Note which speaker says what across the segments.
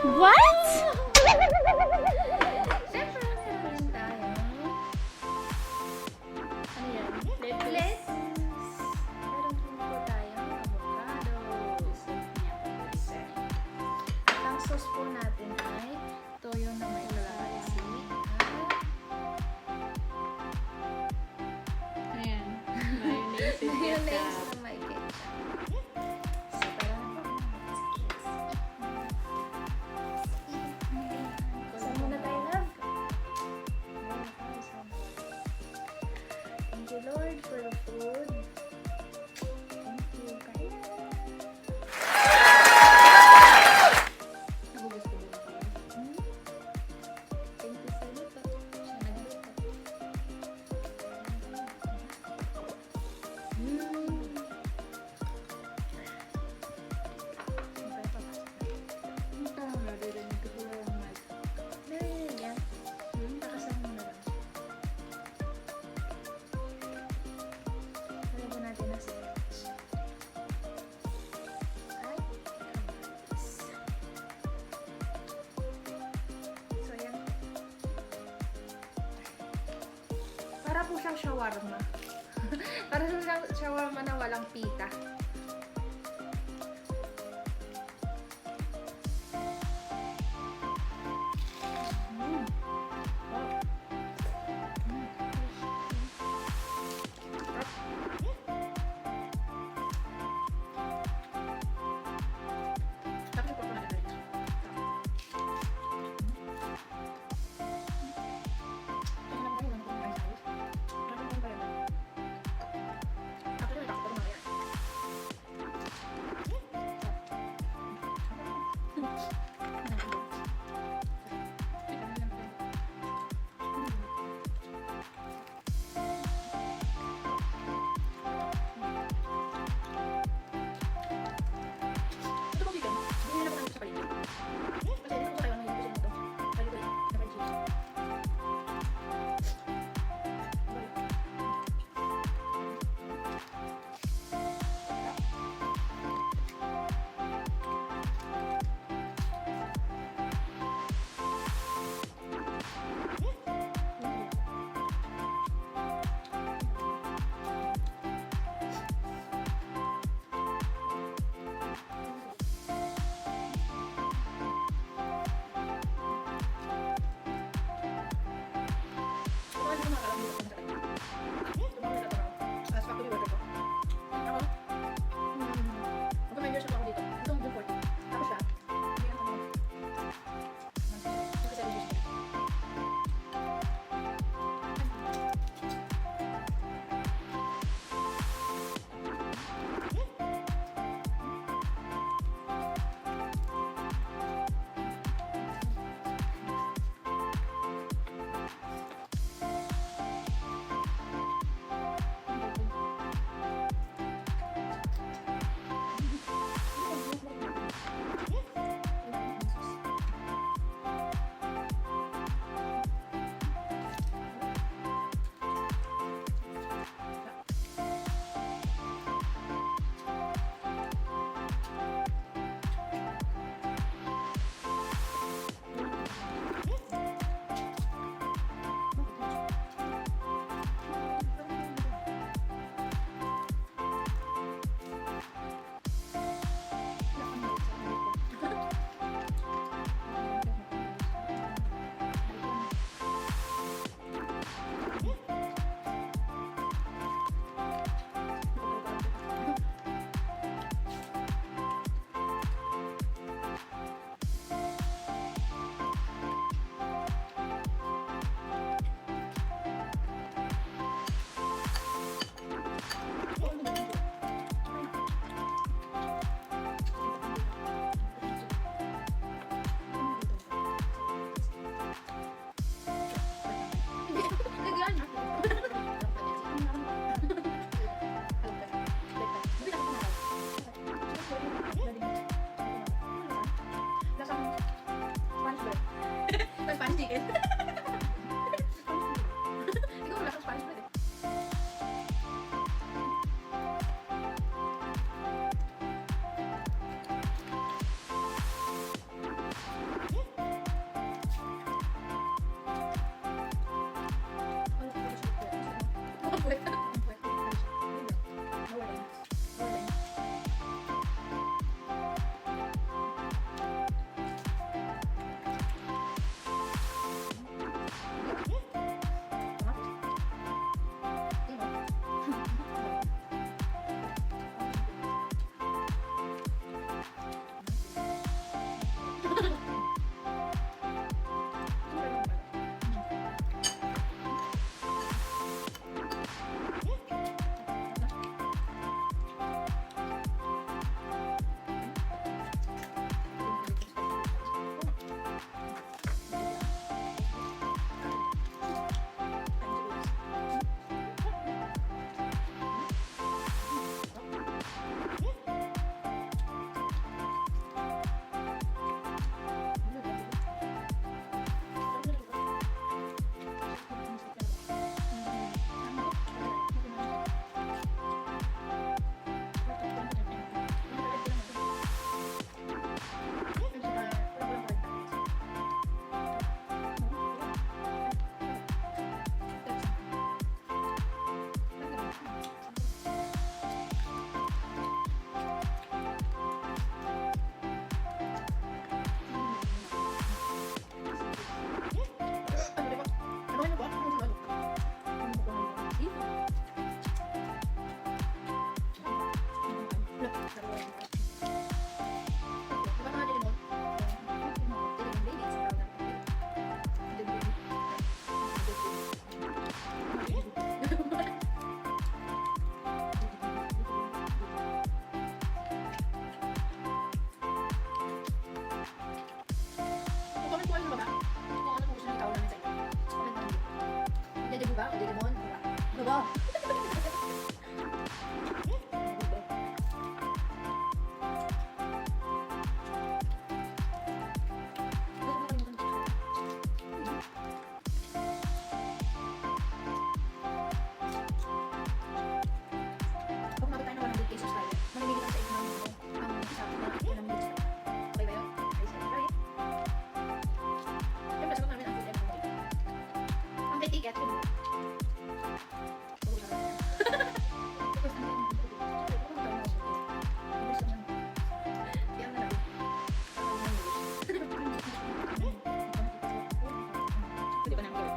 Speaker 1: What?
Speaker 2: Siyempre, meron tayo. Ano yan? Lettuce. Meron din po tayong avocado. At ang sauce po natin ay toyo na may kalahati.
Speaker 1: Ayan. Mayonnaise and
Speaker 2: Mayonnaise
Speaker 1: ketchup.
Speaker 2: na may ketchup. So, tara na po. Saan muna tayo, love? Thank you, Lord, for the food. Thank you, Kaya.
Speaker 1: Nagugas ko din ako.
Speaker 2: Thank you sa luto. Siya nagluto. Okay, papasok na.
Speaker 1: Ang tama, naririnig ko wala yung mic.
Speaker 2: Narinig yan. Takasan mo na lang. Lagyan natin ng spinach. Ay, kamatis. So, yan. Para po siyang shawarma. Para siyang shawarma na walang pita. Tapos ito na rin.
Speaker 3: Ano ba? Pag umabot tayo ng 100 pesos tayo, mamimili lang sa inyo ng ang shop na 100 pesos. Okay ba yun? Okay, sige. Okay. Siyempre, sagot namin ang food and accommodation. Ang may ticket, yun. Pwede ba namin gawin?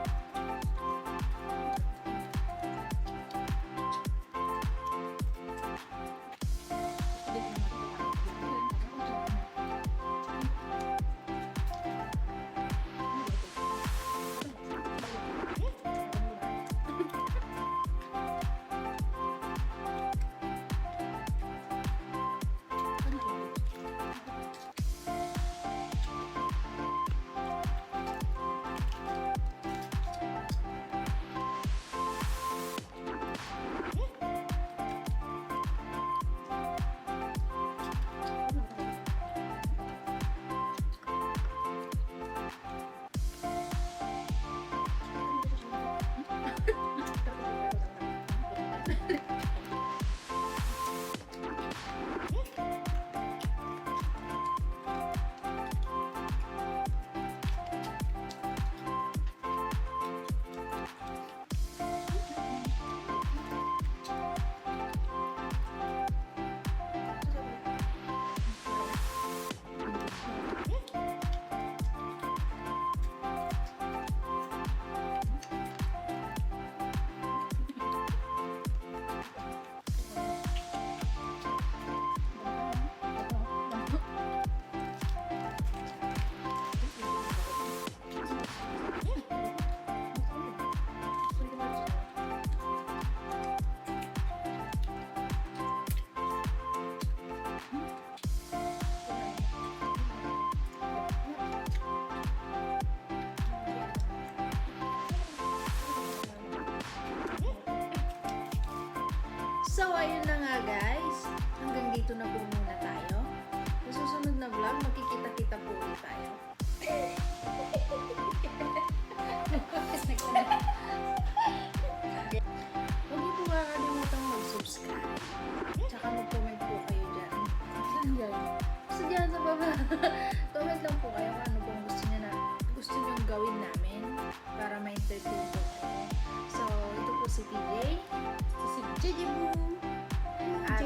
Speaker 3: So, ayun na nga guys. Hanggang dito na po muna tayo. Sa susunod na vlog, magkikita-kita po ulit tayo. Huwag niyo po makakalimutan mag-subscribe. Tsaka mag-comment po kayo dyan. Saan dyan? Basta dyan sa baba. Comment lang po kayo kung ano pong gusto niyo gawin namin para ma-entertain po kayo. So, ito po si TJ. Si JJ Boo. At